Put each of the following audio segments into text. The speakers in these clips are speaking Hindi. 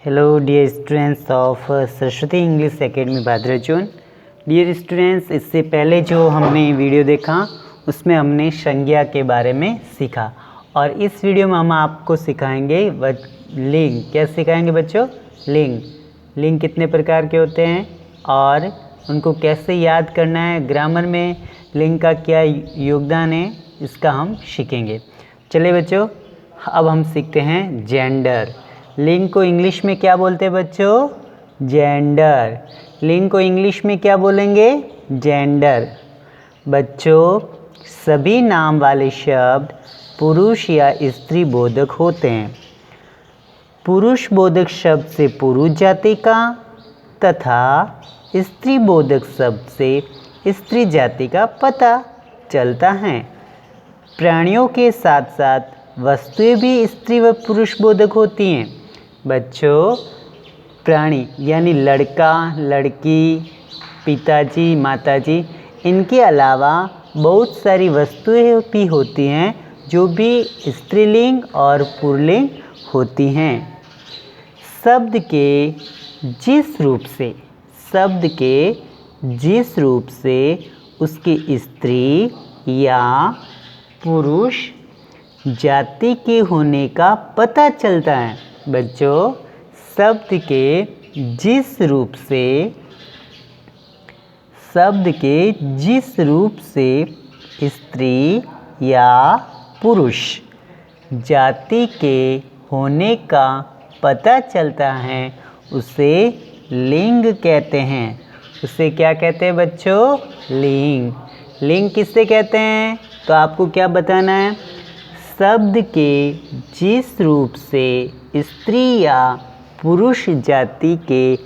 Hello dear students of Saraswati English academy Bhadrachun. Dear students, इससे पहले जो हमने वीडियो देखा उसमें हमने संज्ञा के बारे में सीखा और इस वीडियो में हम आपको सिखाएंगे लिंग। क्या सिखाएंगे बच्चों? लिंग। लिंग कितने प्रकार के होते हैं और उनको कैसे याद करना है, ग्रामर में लिंग का क्या योगदान है, इसका हम सीखेंगे। चलिए बच्चों, अब हम सीखते हैं जेंडर। लिंग को इंग्लिश में क्या बोलते हैं बच्चों? जेंडर। लिंग को इंग्लिश में क्या बोलेंगे? जेंडर। बच्चों, सभी नाम वाले शब्द पुरुष या स्त्री बोधक होते हैं। पुरुष बोधक शब्द से पुरुष जाति का तथा स्त्री बोधक शब्द से स्त्री जाति का पता चलता है। प्राणियों के साथ साथ वस्तुएं भी स्त्री व पुरुष बोधक होती हैं। बच्चों, प्राणी यानी लड़का, लड़की, पिताजी, माताजी, इनके अलावा बहुत सारी वस्तुएं भी होती हैं जो भी स्त्रीलिंग और पुल्लिंग होती हैं। शब्द के जिस रूप से उसकी स्त्री या पुरुष जाति के होने का पता चलता है। बच्चों, शब्द के जिस रूप से स्त्री या पुरुष जाति के होने का पता चलता है उसे लिंग कहते हैं। उसे क्या कहते हैं बच्चों? लिंग। लिंग किससे कहते हैं? तो आपको क्या बताना है? शब्द के जिस रूप से स्त्री या पुरुष जाति के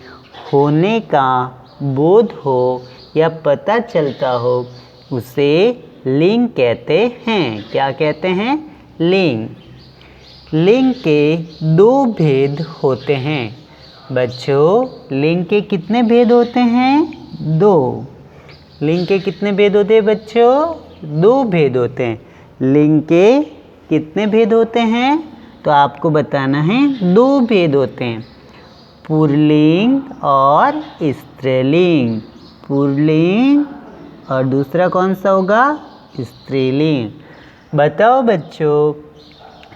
होने का बोध हो या पता चलता हो उसे लिंग कहते हैं। क्या कहते हैं? लिंग। लिंग के दो भेद होते हैं। बच्चों, लिंग के कितने भेद होते हैं? दो। लिंग के कितने भेद होते हैं बच्चों? दो भेद होते हैं। लिंग के कितने भेद होते हैं? तो आपको बताना है दो भेद होते हैं, पुल्लिंग और स्त्रीलिंग। पुल्लिंग और दूसरा कौन सा होगा? स्त्रीलिंग। बताओ बच्चों,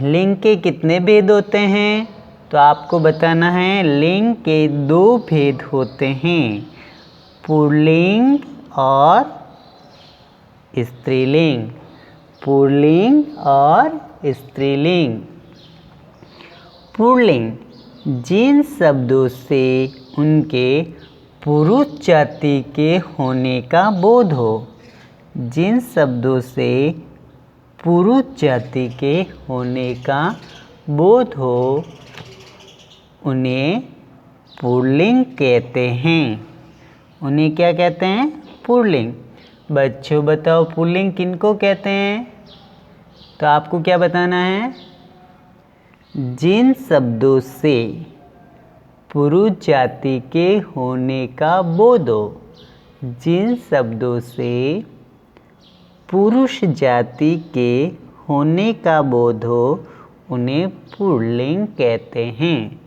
लिंग के कितने भेद होते हैं? तो आपको बताना है लिंग के दो भेद होते हैं, पुल्लिंग और स्त्रीलिंग। पुल्लिंग और स्त्रीलिंग। पुल्लिंग जिन शब्दों से उनके पुरुष जाति के होने का बोध हो। जिन शब्दों से पुरुष जाति के होने का बोध हो उन्हें पुल्लिंग कहते हैं। उन्हें क्या कहते हैं? पुल्लिंग। बच्चों बताओ, पुल्लिंग किनको कहते हैं? तो आपको क्या बताना है? जिन शब्दों से पुरुष जाति के होने का बोध हो। जिन शब्दों से पुरुष जाति के होने का बोध हो उन्हें पुल्लिंग कहते हैं।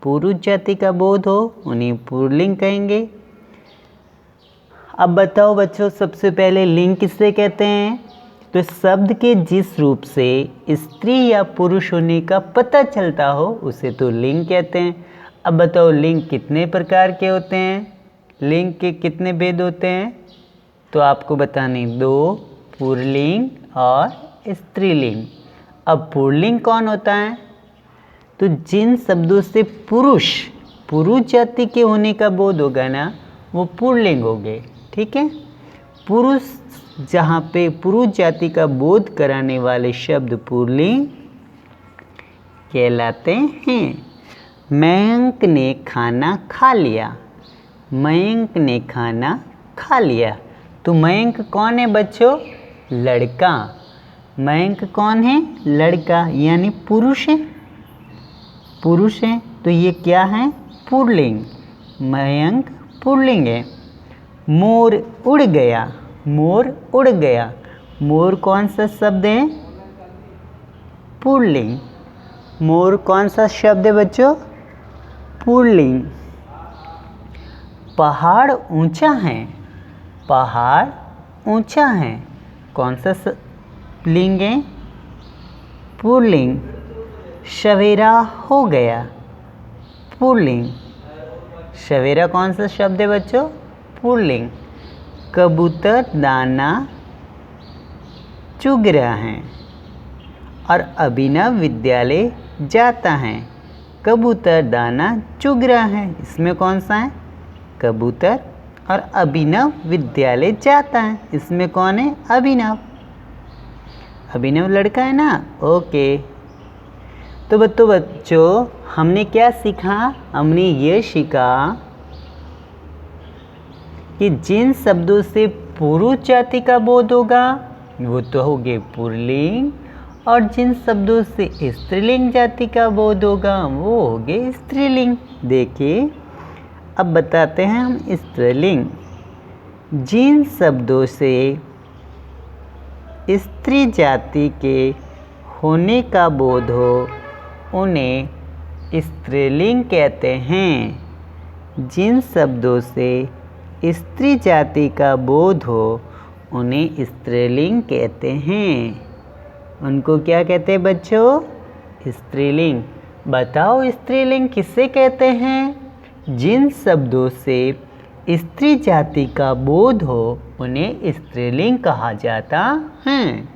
पुरुष जाति का बोध हो उन्हें पुल्लिंग कहेंगे। अब बताओ बच्चों, सबसे पहले लिंग किससे कहते हैं? तो शब्द के जिस रूप से स्त्री या पुरुष होने का पता चलता हो उसे तो लिंग कहते हैं। अब बताओ, लिंग कितने प्रकार के होते हैं? लिंग के कितने भेद होते हैं? तो आपको बताने दो, पुल्लिंग और स्त्रीलिंग। अब पुल्लिंग कौन होता है? तो जिन शब्दों से पुरुष जाति के होने का बोध होगा ना, वो पुल्लिंग हो गए। ठीक है। पुरुष, जहाँ पे पुरुष जाति का बोध कराने वाले शब्द पुल्लिंग कहलाते हैं। मयंक ने खाना खा लिया। मयंक ने खाना खा लिया। तो मयंक कौन है बच्चों? लड़का। मयंक कौन है? लड़का, यानी पुरुष है। पुरुष है तो ये क्या है? पुल्लिंग। मयंक पुल्लिंग है। मोर उड़ गया। मोर उड़ गया। मोर कौन सा शब्द है? पुल्लिंग। मोर कौन सा शब्द है बच्चों? पुल्लिंग। पहाड़ ऊंचा है, पहाड़ ऊंचा है, कौन सा लिंग है? पुल्लिंग। सवेरा हो गया, पुल्लिंग। सवेरा कौन सा शब्द है बच्चों? पुल्लिंग। कबूतर दाना चुग रहा है और अभिनव विद्यालय जाता है। कबूतर दाना चुग रहा है, इसमें कौन सा है? कबूतर। और अभिनव विद्यालय जाता है, इसमें कौन है? अभिनव। अभिनव लड़का है ना? ओके। तो बच्चों हमने क्या सीखा? हमने ये सीखा कि जिन शब्दों से पुरुष जाति का बोध होगा वो तो हो गए पुल्लिंग, और जिन शब्दों से स्त्रीलिंग जाति का बोध होगा वो हो गए स्त्रीलिंग। देखिए अब बताते हैं हम स्त्रीलिंग। जिन शब्दों से स्त्री जाति के होने का बोध हो उन्हें स्त्रीलिंग कहते हैं। जिन शब्दों से स्त्री जाति का बोध हो उन्हें स्त्रीलिंग कहते हैं। उनको क्या कहते हैं बच्चों? स्त्रीलिंग। बताओ स्त्रीलिंग किससे कहते हैं? जिन शब्दों से स्त्री जाति का बोध हो उन्हें स्त्रीलिंग कहा जाता है।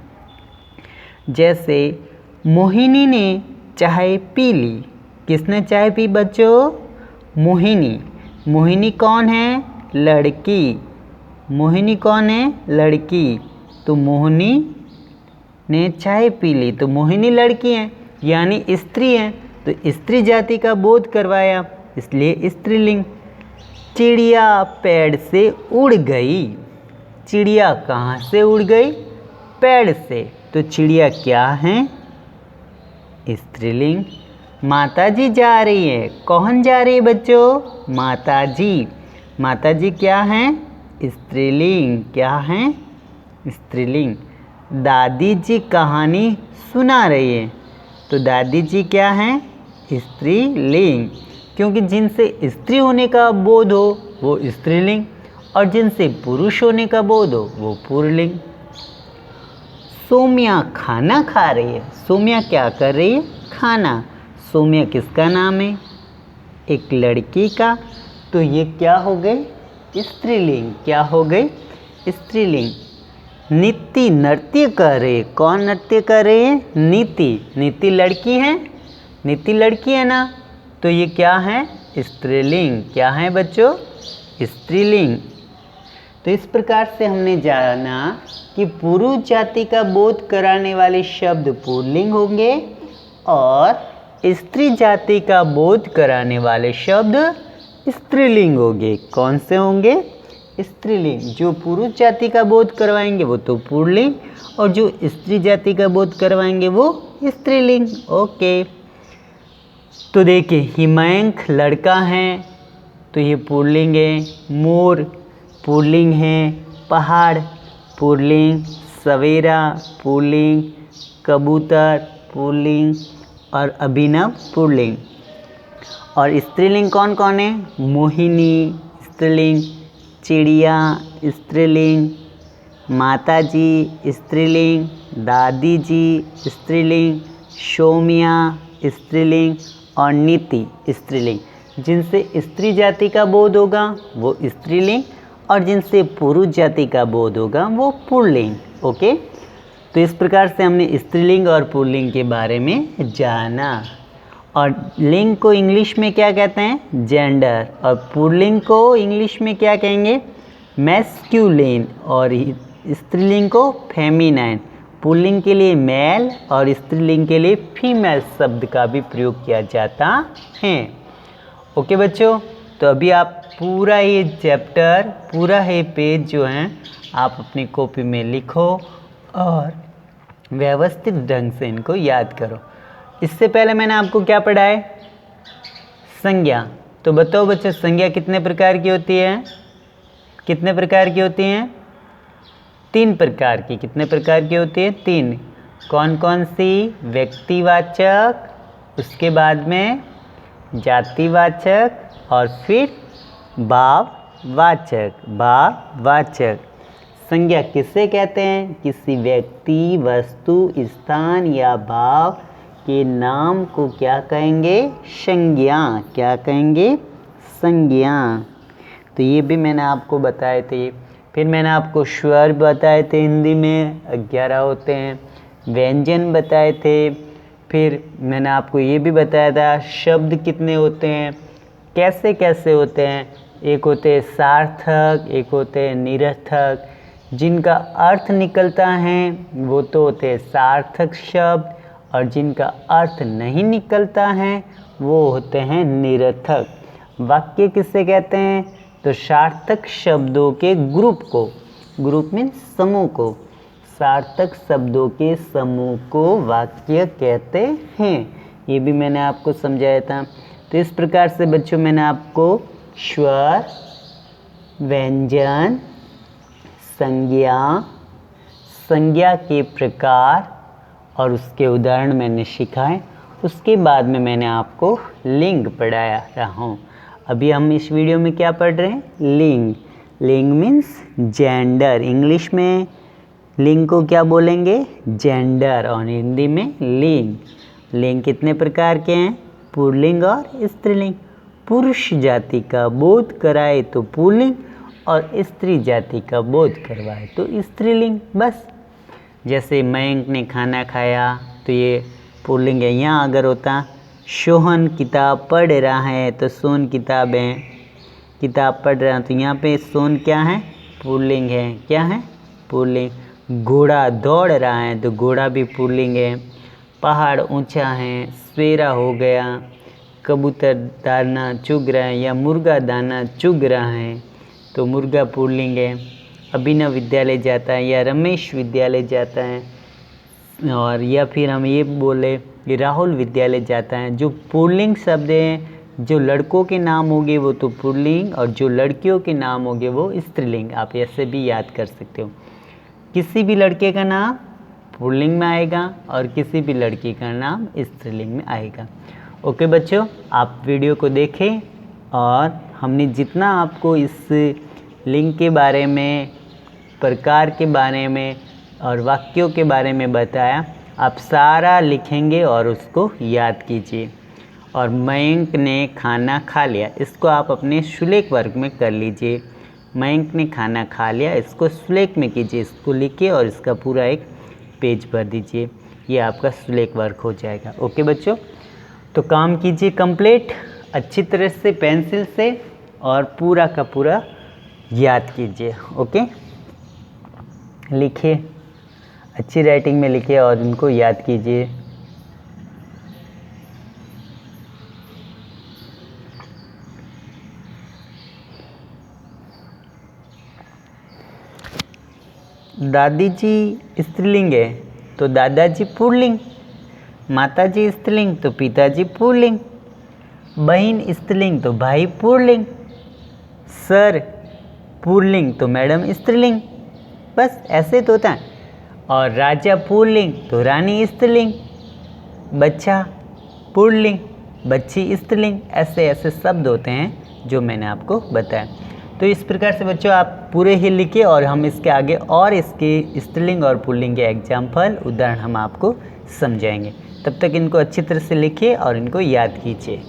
जैसे मोहिनी ने चाय पी ली। किसने चाय पी बच्चों? मोहिनी। मोहिनी कौन है? लड़की। मोहिनी कौन है? लड़की। तो मोहिनी ने चाय पी ली, तो मोहिनी लड़की है यानी स्त्री है, तो स्त्री जाति का बोध करवाया, इसलिए स्त्रीलिंग। चिड़िया पेड़ से उड़ गई। चिड़िया कहाँ से उड़ गई? पेड़ से, तो चिड़िया क्या है? स्त्रीलिंग। माताजी जा रही है। कौन जा रही है बच्चों? माताजी। माताजी क्या है? स्त्रीलिंग। क्या है? स्त्रीलिंग। दादी जी कहानी सुना रही है, तो दादी जी क्या है? स्त्रीलिंग, क्योंकि जिनसे स्त्री होने का बोध हो वो स्त्रीलिंग, और जिनसे पुरुष होने का बोध हो वो पुल्लिंग। सोम्या खाना खा रही है। सोम्या क्या कर रही है? खाना। सोम्या किसका नाम है? एक लड़की का, तो ये क्या हो गई? स्त्रीलिंग। क्या हो गई? स्त्रीलिंग। नीति नृत्य कर रही है। कौन नृत्य कर रही है? नीति। नीति लड़की है? नीति लड़की है ना, तो ये क्या है? स्त्रीलिंग। क्या है बच्चों? स्त्रीलिंग। तो इस प्रकार से हमने जाना कि पुरुष जाति का बोध कराने वाले शब्द पुल्लिंग होंगे और स्त्री जाति का बोध कराने वाले शब्द स्त्रीलिंग होंगे। कौन से होंगे? स्त्रीलिंग। जो पुरुष जाति का बोध करवाएंगे वो तो पुल्लिंग, और जो स्त्री जाति का बोध करवाएंगे वो स्त्रीलिंग। ओके। तो देखिए हिमयंक लड़का है, तो ये पुल्लिंग है। मोर पुल्लिंग है। पहाड़ पुल्लिंग। सवेरा पुल्लिंग। कबूतर पुल्लिंग। और अभिनव पुल्लिंग। और स्त्रीलिंग कौन कौन है? मोहिनी स्त्रीलिंग। चिड़िया स्त्रीलिंग। माताजी स्त्रीलिंग। दादी जी स्त्रीलिंग। सोम्या स्त्रीलिंग। और नीति स्त्रीलिंग। जिनसे स्त्री जाति का बोध होगा वो स्त्रीलिंग, और जिनसे पुरुष जाति का बोध होगा वो पुल्लिंग। ओके। तो इस प्रकार से हमने स्त्रीलिंग और पुल्लिंग के बारे में जाना। और लिंग को इंग्लिश में क्या कहते हैं? जेंडर। और पुल्लिंग को इंग्लिश में क्या कहेंगे? मैस्क्यूलिन। और स्त्रीलिंग को फेमिनाइन। पुल्लिंग के लिए मेल और स्त्रीलिंग के लिए फीमेल शब्द का भी प्रयोग किया जाता है। ओके बच्चों, तो अभी आप पूरा ये चैप्टर, पूरा ये पेज जो है आप अपनी कॉपी में लिखो और व्यवस्थित ढंग से इनको याद करो। इससे पहले मैंने आपको क्या पढ़ाया? संज्ञा। तो बताओ बच्चों, संज्ञा कितने प्रकार की होती है? कितने प्रकार की होती हैं? 3 प्रकार की। कितने प्रकार की होती है? 3। कौन कौन सी? व्यक्तिवाचक, उसके बाद में जातिवाचक और फिर भाववाचक। भाववाचक संज्ञा किसे कहते हैं? किसी व्यक्ति, वस्तु, स्थान या भाव के नाम को क्या कहेंगे? संज्ञा। क्या कहेंगे? संज्ञा। तो ये भी मैंने आपको बताए थे। फिर मैंने आपको स्वर बताए थे, हिंदी में 11 होते हैं। व्यंजन बताए थे। फिर मैंने आपको ये भी बताया था शब्द कितने होते हैं, कैसे कैसे होते हैं। एक होते हैं सार्थक, एक होते हैं निरर्थक। जिनका अर्थ निकलता है वो तो होते हैं सार्थक शब्द, और जिनका अर्थ नहीं निकलता है वो होते हैं निरर्थक। वाक्य किसे कहते हैं? तो सार्थक शब्दों के ग्रुप को, ग्रुप मीन्स समूह को, सार्थक शब्दों के समूह को वाक्य कहते हैं। ये भी मैंने आपको समझाया था। तो इस प्रकार से बच्चों मैंने आपको स्वर, व्यंजन, संज्ञा, संज्ञा के प्रकार और उसके उदाहरण मैंने सिखाए। उसके बाद में मैंने आपको लिंग पढ़ाया रहा हूँ। अभी हम इस वीडियो में क्या पढ़ रहे हैं? लिंग। लिंग मीन्स जेंडर। इंग्लिश में लिंग को क्या बोलेंगे? जेंडर। और हिंदी में लिंग। लिंग कितने प्रकार के हैं? पुल्लिंग और स्त्रीलिंग। पुरुष जाति का बोध कराए तो पुल्लिंग, और स्त्री जाति का बोध करवाए तो स्त्रीलिंग। बस जैसे मयंक ने खाना खाया तो ये पुल्लिंग है। यहाँ अगर होता सोहन किताब पढ़ रहा है तो सोन किताब है, किताब पढ़ रहा है, तो यहाँ पे सोन क्या है? पुल्लिंग है। क्या है? पुल्लिंग। घोड़ा दौड़ रहा है तो घोड़ा भी पुल्लिंग है। पहाड़ ऊंचा है, सवेरा हो गया। कबूतर दाना चुग रहा है या मुर्गा दाना चुग रहा है तो मुर्गा पुल्लिंग है। अभिनव विद्यालय जाता है या रमेश विद्यालय जाता है, और या फिर हम ये बोले कि राहुल विद्यालय जाता है। जो पुल्लिंग शब्द हैं, जो लड़कों के नाम होंगे वो तो पुल्लिंग, और जो लड़कियों के नाम होंगे वो स्त्रीलिंग। आप ऐसे भी याद कर सकते हो। किसी भी लड़के का नाम पुल्लिंग में आएगा और किसी भी लड़की का नाम स्त्रीलिंग में आएगा। ओके बच्चों, आप वीडियो को देखें, और हमने जितना आपको इस लिंग के बारे में, प्रकार के बारे में और वाक्यों के बारे में बताया, आप सारा लिखेंगे और उसको याद कीजिए। और मयंक ने खाना खा लिया, इसको आप अपने सुलेख वर्ग में कर लीजिए। मयंक ने खाना खा लिया, इसको सुलेख में कीजिए, इसको लिखिए और इसका पूरा एक पेज भर दीजिए। ये आपका सुलेख वर्क हो जाएगा। ओके बच्चों, तो काम कीजिए कंप्लीट अच्छी तरह से पेंसिल से, और पूरा का पूरा याद कीजिए। ओके, लिखिए, अच्छी राइटिंग में लिखिए और इनको याद कीजिए। दादी जी स्त्रीलिंग है तो दादाजी पुल्लिंग, माताजी स्त्रीलिंग तो पिताजी पुल्लिंग, बहन स्त्रीलिंग तो भाई पुल्लिंग, सर पुल्लिंग तो मैडम स्त्रीलिंग। बस ऐसे तो होता है। और राजा पुल्लिंग तो रानी स्त्रीलिंग, बच्चा पुल्लिंग, बच्ची स्त्रीलिंग। ऐसे ऐसे शब्द होते हैं जो मैंने आपको बताया। तो इस प्रकार से बच्चों आप पूरे ही लिखिए, और हम इसके आगे और इसके स्त्रीलिंग और पुल्लिंग के एग्जाम्पल, उदाहरण हम आपको समझाएंगे। तब तक इनको अच्छी तरह से लिखिए और इनको याद कीजिए।